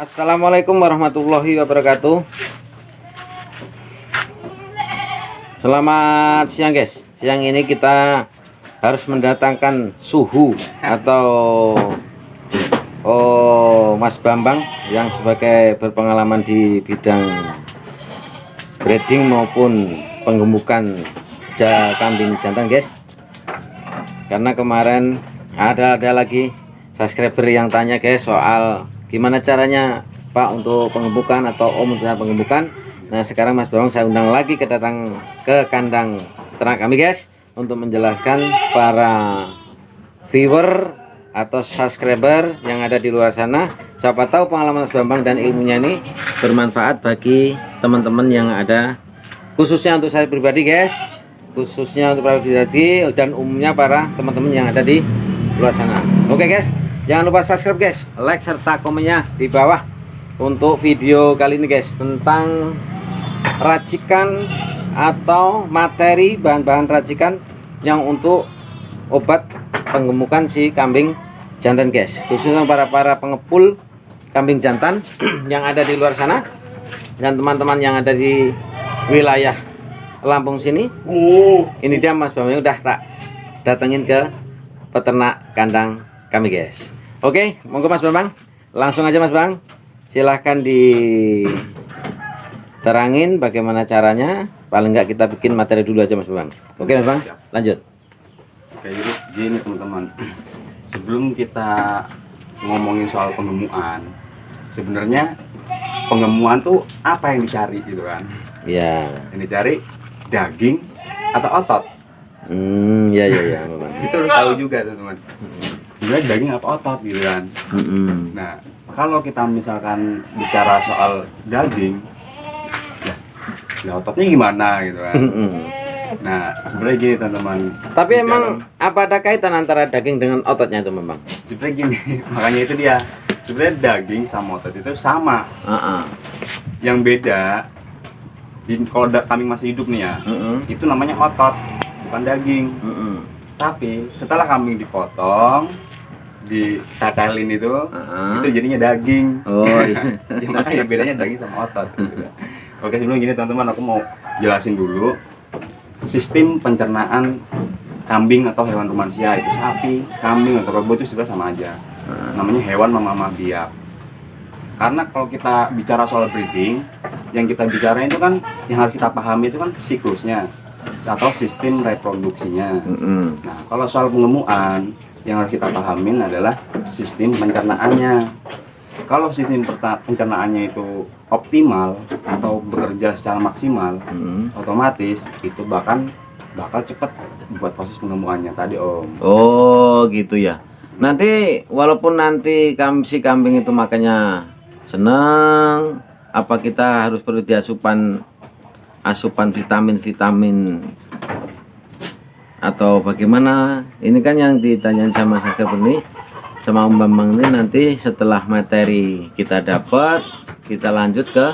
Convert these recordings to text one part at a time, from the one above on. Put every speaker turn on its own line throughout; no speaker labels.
Assalamualaikum warahmatullahi wabarakatuh. Selamat siang guys. Siang ini kita harus mendatangkan suhu atau Mas Bambang yang sebagai berpengalaman di bidang breeding maupun penggemukan kambing jantan guys. Karena kemarin ada lagi subscriber yang tanya guys soal gimana caranya Pak untuk pengemukan atau Om untuk pengemukan. Nah sekarang Mas Bambang saya undang lagi datang ke kandang ternak kami guys, untuk menjelaskan para viewer atau subscriber yang ada di luar sana. Siapa tahu pengalaman Mas Bambang dan ilmunya ini bermanfaat bagi teman-teman yang ada, khususnya untuk saya pribadi guys, khususnya untuk pribadi dan umumnya para teman-teman yang ada di luar sana. Oke guys, jangan lupa subscribe guys, like serta komennya di bawah untuk video kali ini guys, tentang racikan atau materi bahan-bahan racikan yang untuk obat penggemukan si kambing jantan guys, khususnya para pengepul kambing jantan yang ada di luar sana dan teman-teman yang ada di wilayah Lampung sini. Ini dia Mas Bambang udah tak datengin ke peternak kandang kami guys. Oke, monggo Mas Bambang, langsung aja Mas Bang, silahkan diterangin bagaimana caranya. Paling nggak kita bikin materi dulu aja Mas Bambang. Oke Mas Bang, lanjut.
Oke, jadi gini teman-teman, sebelum kita ngomongin soal penggemukan, sebenarnya penggemukan tuh apa yang dicari gitu kan?
Ya.
Yang dicari daging atau otot.
Ya Bang.
Itu harus tahu juga teman-teman. Sebenarnya daging apa otot gitu kan? Nah, kalau kita misalkan bicara soal daging, ya ototnya gimana gitu kan? Nah, sebenarnya gini teman-teman.
Tapi emang apa ada kaitan antara daging dengan ototnya itu Bang?
Sebenarnya gini, makanya itu dia. Sebenarnya daging sama otot itu sama. Yang beda, kalau kambing masih hidup nih ya, itu namanya otot, bukan daging. Tapi setelah kambing dipotong, ditetelin itu jadinya daging. Oh iya. Ya, makanya bedanya daging sama otot gitu. Oke, sebelum gini teman-teman, aku mau jelasin dulu sistem pencernaan kambing atau hewan rumansia, itu sapi, kambing atau kerbau itu sebenarnya sama aja. Namanya hewan memamah biak. Karena kalau kita bicara soal breeding, yang kita bicara itu kan, yang harus kita pahami itu kan siklusnya atau sistem reproduksinya. Nah, kalau soal pengemukan, yang harus kita pahamin adalah sistem pencernaannya. Kalau sistem pencernaannya itu optimal atau bekerja secara maksimal, otomatis itu bakal cepat buat proses pengemukannya tadi Om.
Oh gitu ya. Nanti walaupun nanti si kambing itu makannya seneng, apa kita harus perlu asupan vitamin atau bagaimana? Ini kan yang ditanyain sama subscriber ini, sama Om Bambang ini. Nanti setelah materi kita dapat, kita lanjut ke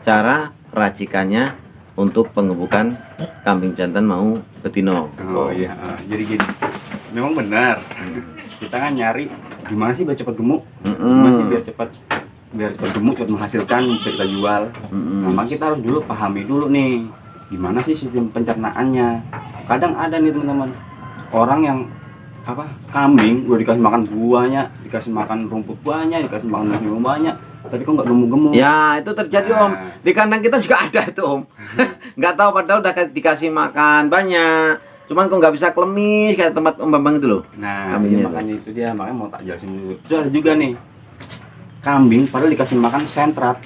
cara racikannya untuk pengemukan kambing jantan mau betina.
Oh iya, jadi gini, memang benar. Kita kan nyari gimana sih biar cepat gemuk, gimana sih biar cepat gemuk, cepat menghasilkan, bisa kita jual. Nah, maka kita harus dulu pahami dulu nih, gimana sih sistem pencernaannya. Kadang ada nih teman-teman, orang yang kambing udah dikasih makan buahnya, dikasih makan rumput banyak, dikasih makan nasi banyak, tapi kok nggak gemuk-gemuk.
Ya itu terjadi Om, di kandang kita juga ada itu Om. Nggak tahu padahal udah dikasih makan banyak, cuman kok nggak bisa klemis kayak tempat Om Bambang itu loh.
Nah ya, makanya itu dia, makanya mau tak jelasin dulu. Itu ada juga nih kambing padahal dikasih makan sentrat,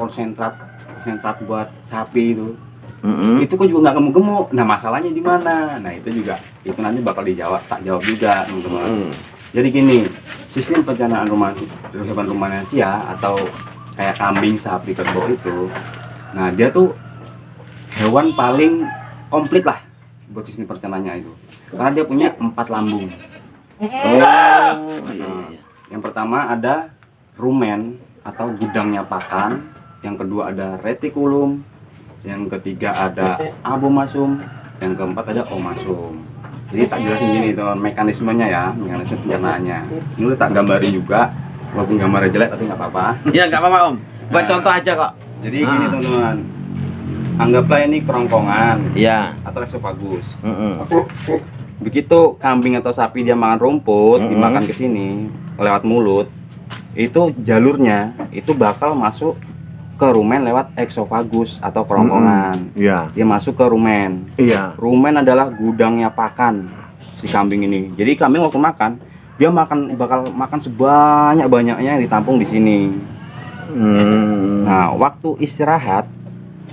konsentrat buat sapi itu. Itu kok juga nggak gemuk-gemuk. Nah masalahnya di mana? Nah itu nanti bakal tak jawab juga teman-teman. Jadi gini, sistem pencernaan hewan rumansia atau kayak kambing, sapi, kerbau itu, nah dia tuh hewan paling komplit lah buat sistem pencernaannya itu, karena dia punya 4 lambung. Yang pertama ada rumen atau gudangnya pakan, yang kedua ada retikulum, yang ketiga ada abomasum, yang keempat ada omasum. Jadi tak jelasin gini tuh mekanismenya ya, mekanisme pencernaannya. Ini udah tak gambarin juga Walaupun gambarnya jelek tapi nggak apa-apa.
Ya nggak apa-apa Om. Buat
Nah.
contoh aja kok.
Jadi gini teman-teman, anggaplah ini kerongkongan
Iya.
atau eksofagus. Begitu kambing atau sapi dia makan rumput, dimakan ke sini lewat mulut, itu jalurnya itu bakal masuk ke rumen lewat eksofagus atau kerongkongan.
Iya.
Dia masuk ke rumen.
Iya.
Rumen adalah gudangnya pakan si kambing ini. Jadi kambing waktu makan, dia bakal makan sebanyak-banyaknya yang ditampung di sini. Nah, waktu istirahat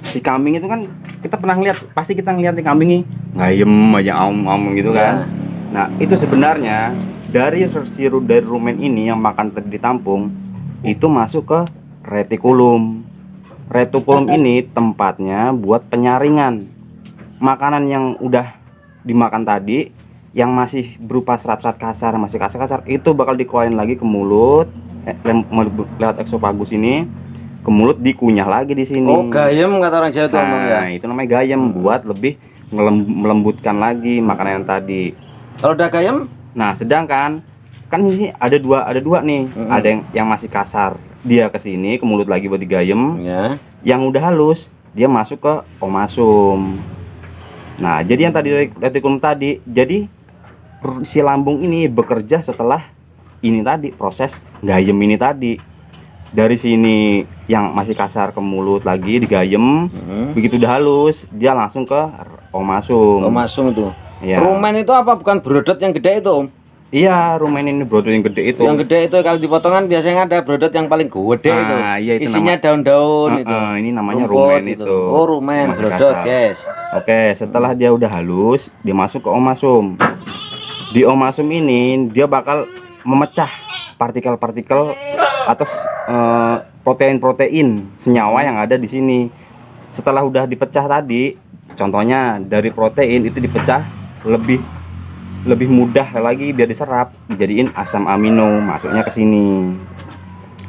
si kambing itu kan kita pernah lihat, pasti kita ngeliat di kambing ini ngayem aja om gitu kan. Nah, itu sebenarnya dari rumen ini yang makan tadi ditampung itu masuk ke retikulum. Retikulum ini tempatnya buat penyaringan makanan yang udah dimakan tadi, yang masih berupa serat-serat kasar, masih kasar-kasar, itu bakal dikeluarin lagi ke mulut lewat eksofagus ini, ke mulut dikunyah lagi di sini.
Oh, gayem kata orang Jawa tuh Om ya.
Nah, itu namanya gayem, buat lebih melembutkan lagi makanan yang tadi.
Kalau udah gayem,
Nah, sedangkan kan ini ada dua nih. Ada yang masih kasar, dia ke sini ke mulut lagi buat digayem.
ya.
Yang udah halus, dia masuk ke omasum. Nah, jadi yang tadi retikulum tadi, jadi si lambung ini bekerja setelah ini tadi, proses gayem ini tadi. Dari sini yang masih kasar ke mulut lagi digayem, begitu udah halus, dia langsung ke omasum.
Omasum itu.
Ya.
Rumen itu apa? Bukan brodot yang gede itu Om?
Iya, rumen ini brodot yang gede itu.
Yang gede itu kalau dipotongan biasanya ada brodot yang paling gede itu.
Iya, itu
isinya daun-daun itu.
Ini namanya
Rumput
rumen itu.
Oh, rumen,
Masih
brodot,
kasar.
guys.
Oke, setelah dia udah halus, dia masuk ke omasum. Di omasum ini dia bakal memecah partikel-partikel atau protein-protein senyawa yang ada di sini. Setelah udah dipecah tadi, contohnya dari protein itu dipecah lebih mudah lagi biar diserap, dijadiin asam amino, masuknya ke sini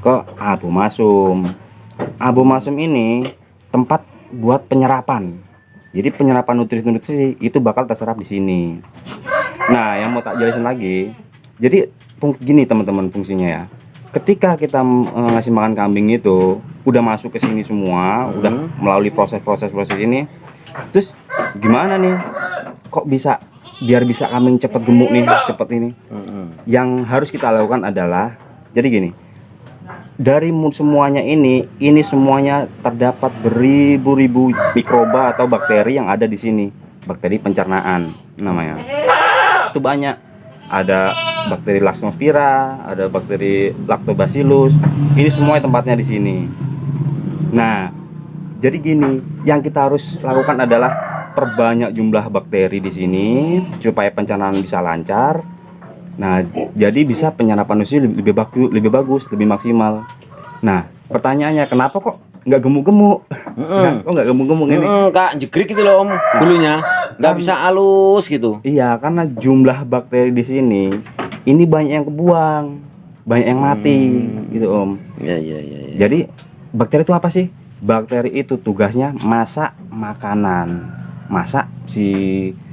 ke abomasum. Abomasum ini tempat buat penyerapan. Jadi penyerapan nutrisi itu bakal terserap di sini. Nah, yang mau tak jelasin lagi, jadi gini teman-teman fungsinya ya. Ketika kita ngasih makan kambing itu udah masuk ke sini semua, udah melalui proses ini, terus gimana nih? Kok bisa biar bisa kambing cepet gemuk nih, cepet ini? Yang harus kita lakukan adalah, jadi gini, dari semuanya ini semuanya terdapat beribu-ribu mikroba atau bakteri yang ada di sini. Bakteri pencernaan namanya. Itu banyak. Ada bakteri Lasnospira, ada bakteri Lactobacillus. Ini semua tempatnya di sini. Nah, jadi gini, yang kita harus lakukan adalah perbanyak jumlah bakteri di sini supaya pencernaan bisa lancar. Nah, jadi bisa penyerapan nutrisi lebih bagus, lebih maksimal. Nah, pertanyaannya kenapa kok nggak gemuk-gemuk? Nah, kok nggak gemuk-gemuk ini?
Kak, jegrik gitu loh Om, bulunya. Nggak bisa halus gitu.
Iya, karena jumlah bakteri di sini ini banyak yang kebuang, banyak yang mati, gitu Om.
Iya.
Jadi bakteri itu apa sih? Bakteri itu tugasnya masak makanan, masak si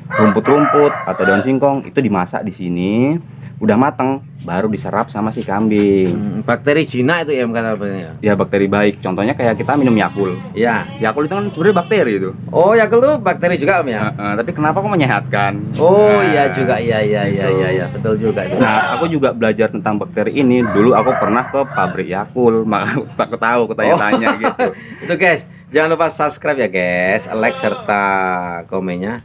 rumput-rumput atau daun singkong itu dimasak di sini, udah mateng baru diserap sama si kambing.
Bakteri jinak itu ya kata ya.
Ya bakteri baik, contohnya kayak kita minum Yakult.
Ya.
Yakult itu kan sebenarnya bakteri itu.
Oh, Yakult tuh bakteri juga Om ya.
Tapi kenapa kok menyehatkan?
Oh
Nah,
iya juga, iya, betul juga itu.
Nah, aku juga belajar tentang bakteri ini. Dulu aku pernah ke pabrik Yakult, maka aku tahu, aku tanya-tanya gitu.
Itu guys, jangan lupa subscribe ya guys, like serta komennya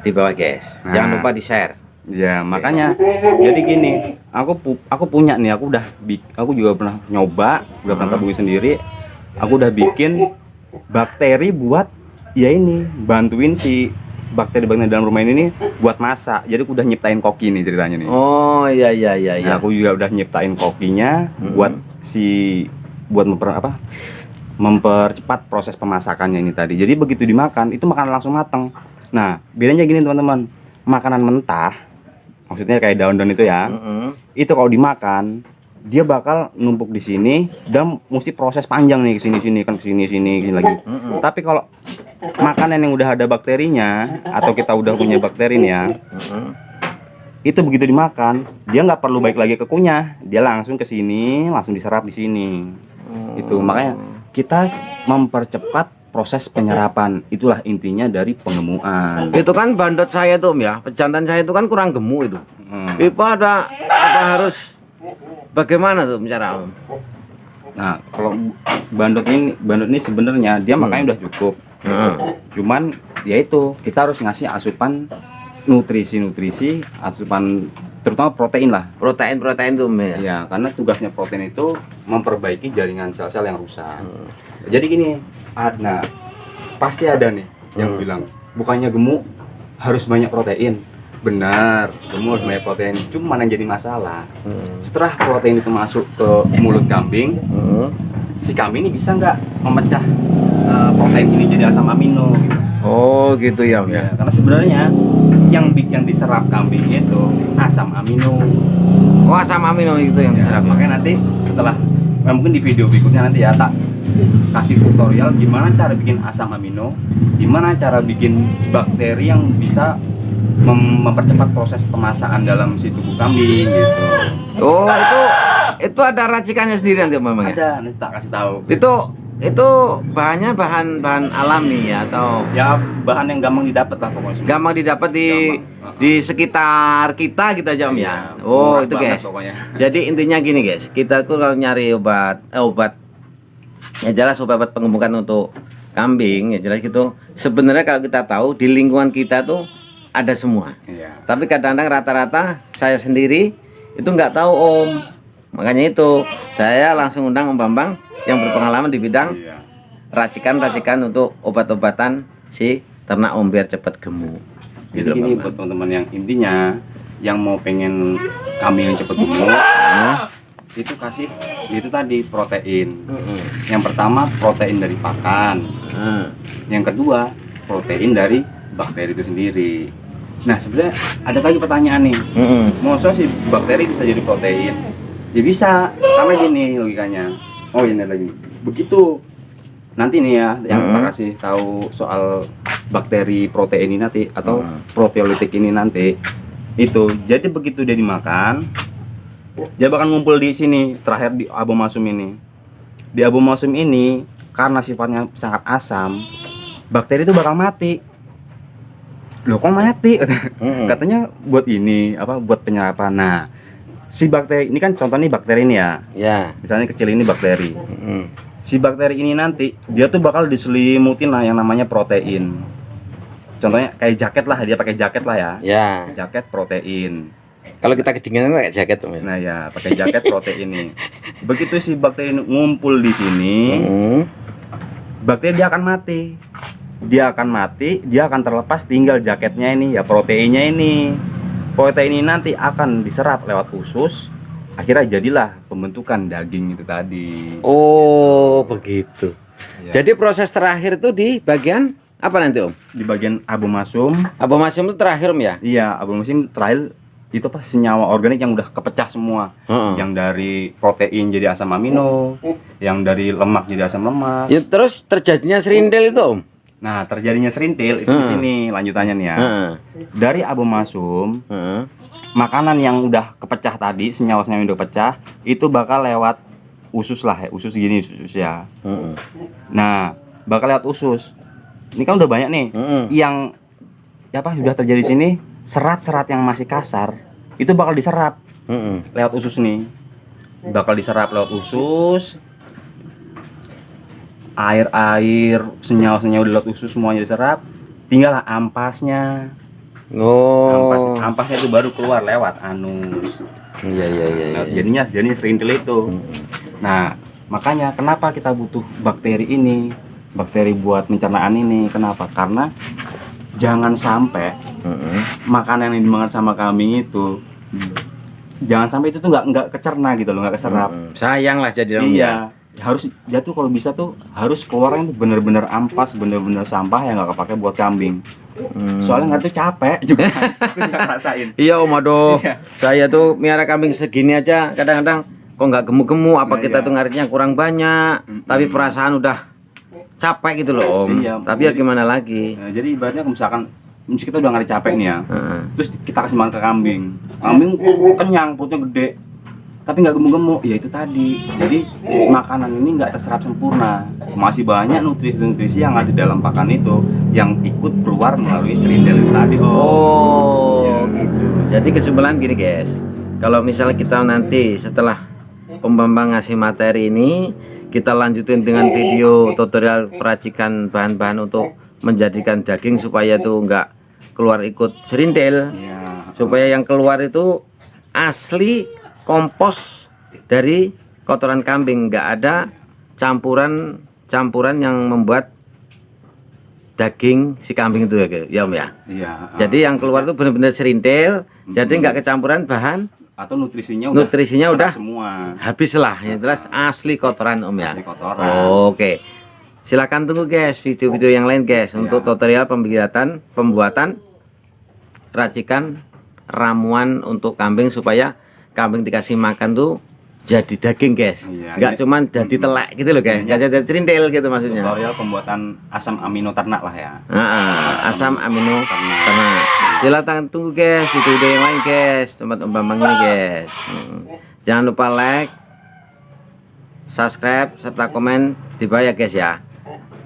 di bawah guys. Jangan
Nah.
lupa di share.
Ya, makanya jadi gini, aku punya nih, aku juga pernah nyoba, udah pernah tabungin sendiri. Aku udah bikin bakteri buat ya ini, bantuin si bakteri dalam rumah ini buat masak. Jadi aku udah nyiptain koki nih ceritanya nih.
Oh iya.
Nah, aku juga udah nyiptain kokinya buat mempercepat proses pemasakannya ini tadi. Jadi begitu dimakan itu makanan langsung matang. Nah, bedanya gini teman-teman, makanan mentah, maksudnya kayak daun-daun itu ya, itu kalau dimakan dia bakal numpuk di sini dan mesti proses panjang nih ke sini lagi. Tapi kalau makanan yang udah ada bakterinya atau kita udah punya bakteri nih ya, itu begitu dimakan dia nggak perlu balik lagi ke kunyah, dia langsung ke sini, langsung diserap di sini. Itu makanya kita mempercepat proses penyerapan, itulah intinya dari pengemukan.
Itu kan bandot saya tuh Om ya, pejantan saya itu kan kurang gemuk itu. Itu ada apa harus bagaimana tuh cara Om?
Nah, kalau bandot ini sebenarnya dia makannya udah cukup. Cuman ya itu kita harus ngasih asupan nutrisi, asupan terutama protein lah.
Protein tuh Om ya.
Ya, karena tugasnya protein itu memperbaiki jaringan sel-sel yang rusak. Jadi gini, pasti ada nih yang bilang bukannya gemuk harus banyak protein. Benar, gemuk harus banyak protein. Cuma yang jadi masalah, setelah protein itu masuk ke mulut kambing, si kambing ini bisa nggak memecah protein ini jadi asam amino gitu.
Oh gitu ya Om ya.
Karena sebenarnya yang diserap kambing itu asam amino.
Oh asam amino itu yang diserap.
Makanya nanti setelah mungkin di video berikutnya nanti ya tak kasih tutorial gimana cara bikin asam amino, gimana cara bikin bakteri yang bisa mempercepat proses pemasakan dalam si tubuh kambing gitu.
Oh itu ada racikannya sendiri nanti memang ya?
Ada, nanti tak kasih tahu.
Itu bahannya bahan alami ya atau
Ya bahan yang gampang didapat lah pokoknya.
gampang didapat di sekitar kita gitu aja Om ya. Oh itu guys.
Pokoknya.
Jadi intinya gini guys, kita tuh kalau nyari obat ya jelas obat pengemukan untuk kambing ya jelas gitu. Sebenarnya kalau kita tahu di lingkungan kita tuh ada semua.
Iya.
Tapi kadang-kadang rata-rata saya sendiri itu nggak tahu Om. Makanya itu saya langsung undang Om Bambang yang berpengalaman di bidang racikan untuk obat-obatan si ternak Om biar cepat gemuk.
Jadi ini buat teman-teman yang intinya yang mau pengen kambing yang cepat gemuk, itu kasih itu tadi protein. Yang pertama protein dari pakan. Yang kedua protein dari bakteri itu sendiri. Nah sebenarnya ada lagi pertanyaan nih, maksudnya si bakteri bisa jadi protein? Ya bisa, karena gini logikanya. Oh ini lagi, begitu nanti nih ya yang kita kasih tahu soal bakteri protein ini nanti atau proteolitik ini nanti itu. Jadi begitu dia dimakan, dia bakal ngumpul di sini terakhir di abomasum ini. Di abomasum ini karena sifatnya sangat asam, bakteri itu bakal mati. Loh kok mati? Katanya buat ini apa buat penyerapan. Nah si bakteri ini kan contohnya bakteri ini ya.
Ya.
Misalnya kecil ini bakteri. Si bakteri ini nanti dia tuh bakal diselimutin lah yang namanya protein. Contohnya kayak jaket lah, dia pakai jaket lah ya.
Ya.
Jaket protein.
Kalau kita kedinginan pakai jaket Om ya.
Nah ya pakai jaket protein ini. Begitu si bakteri ini ngumpul di sini, bakteri dia akan mati. Dia akan terlepas, tinggal jaketnya ini ya proteinnya ini. Protein ini nanti akan diserap lewat usus, akhirnya jadilah pembentukan daging itu tadi.
Oh begitu.
Ya.
Jadi proses terakhir itu di bagian apa nanti Om?
Di bagian abomasum.
Abomasum itu terakhir Om ya?
Iya, abomasum terakhir itu apa senyawa organik yang udah kepecah semua. Yang dari protein jadi asam amino, yang dari lemak jadi asam lemak.
Ya, terus terjadinya serintil itu Om?
Nah, terjadinya serintil itu di sini lanjutannya nih ya. Dari abomasum, makanan yang udah kepecah tadi, senyawa-senyawa yang udah pecah, itu bakal lewat usus lah, usus gini usus ya. Nah, bakal lewat usus. Ini kan udah banyak nih yang apa sudah terjadi di sini, serat-serat yang masih kasar itu bakal diserap lewat usus nih. Bakal diserap lewat usus. Air-air, senyawa-senyawa di lewat usus semuanya diserap, tinggal ampasnya. Ampasnya itu baru keluar lewat anus.
Iya.
Nah, jadinya serintil itu. Nah, makanya kenapa kita butuh bakteri ini, bakteri buat pencernaan ini? Kenapa? Karena jangan sampai makanan yang dimakan sama kambing itu, jangan sampai itu tuh nggak kecerna gitu loh, nggak keserap.
Sayang lah jadi
iya. Harus dia tuh kalau bisa tuh harus keluarnya itu bener-bener ampas, bener-bener sampah yang nggak kepake buat kambing. Soalnya nggak tuh capek juga. Aku juga rasain.
Iya Om, aduh. Saya tuh miara kambing segini aja kadang-kadang kok nggak gemuk-gemuk, apa kita tuh ngaritnya kurang banyak, tapi perasaan udah capek gitu loh Om. Tapi ya gimana lagi.
Jadi ibaratnya misalkan Mesti kita udah nggak ada capek nih ya. Terus kita kasih makan ke kambing. Kambing kenyang, perutnya gede. Tapi nggak gemuk-gemuk, ya itu tadi. Jadi makanan ini nggak terserap sempurna. Masih banyak nutrisi-nutrisi yang ada di dalam pakan itu yang ikut keluar melalui serindel itu tadi.
Oh, gitu. Jadi kesimpulan gini guys, kalau misalnya kita nanti setelah Om Bambang ngasih materi ini, kita lanjutin dengan video tutorial peracikan bahan-bahan untuk menjadikan daging supaya tuh nggak keluar ikut serindel, supaya yang keluar itu asli kompos dari kotoran kambing, nggak ada campuran yang membuat daging si kambing itu ya Om ya.
Iya.
Jadi yang keluar itu benar-benar serindel, jadi nggak kecampuran bahan
atau nutrisinya
udah
semua.
Habis lah, yang jelas asli kotoran Om ya.
Asli kotoran.
Oke. Silakan tunggu guys video-video yang lain guys untuk tutorial pembuatan racikan ramuan untuk kambing supaya kambing dikasih makan tuh jadi daging guys, nggak cuman jadi telek gitu loh guys, nggak jadi cerindel gitu maksudnya.
Tutorial pembuatan asam amino ternak lah ya.
Asam amino ternak. Silakan tunggu guys video-video yang lain guys, tempat Om Bambang ini guys. Jangan lupa like, subscribe serta komen di bawah ya guys ya.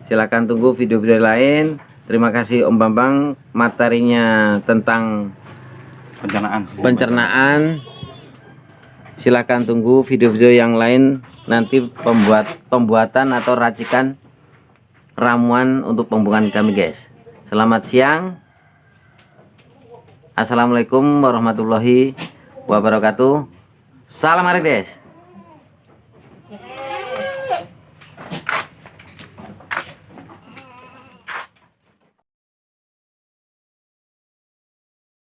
Silakan tunggu video-video lain. Terima kasih Om Bambang materinya tentang pencernaan. Silakan tunggu video-video yang lain nanti pembuatan atau racikan ramuan untuk pembuangan kami guys. Selamat siang. Assalamualaikum warahmatullahi wabarakatuh. Salam Arites.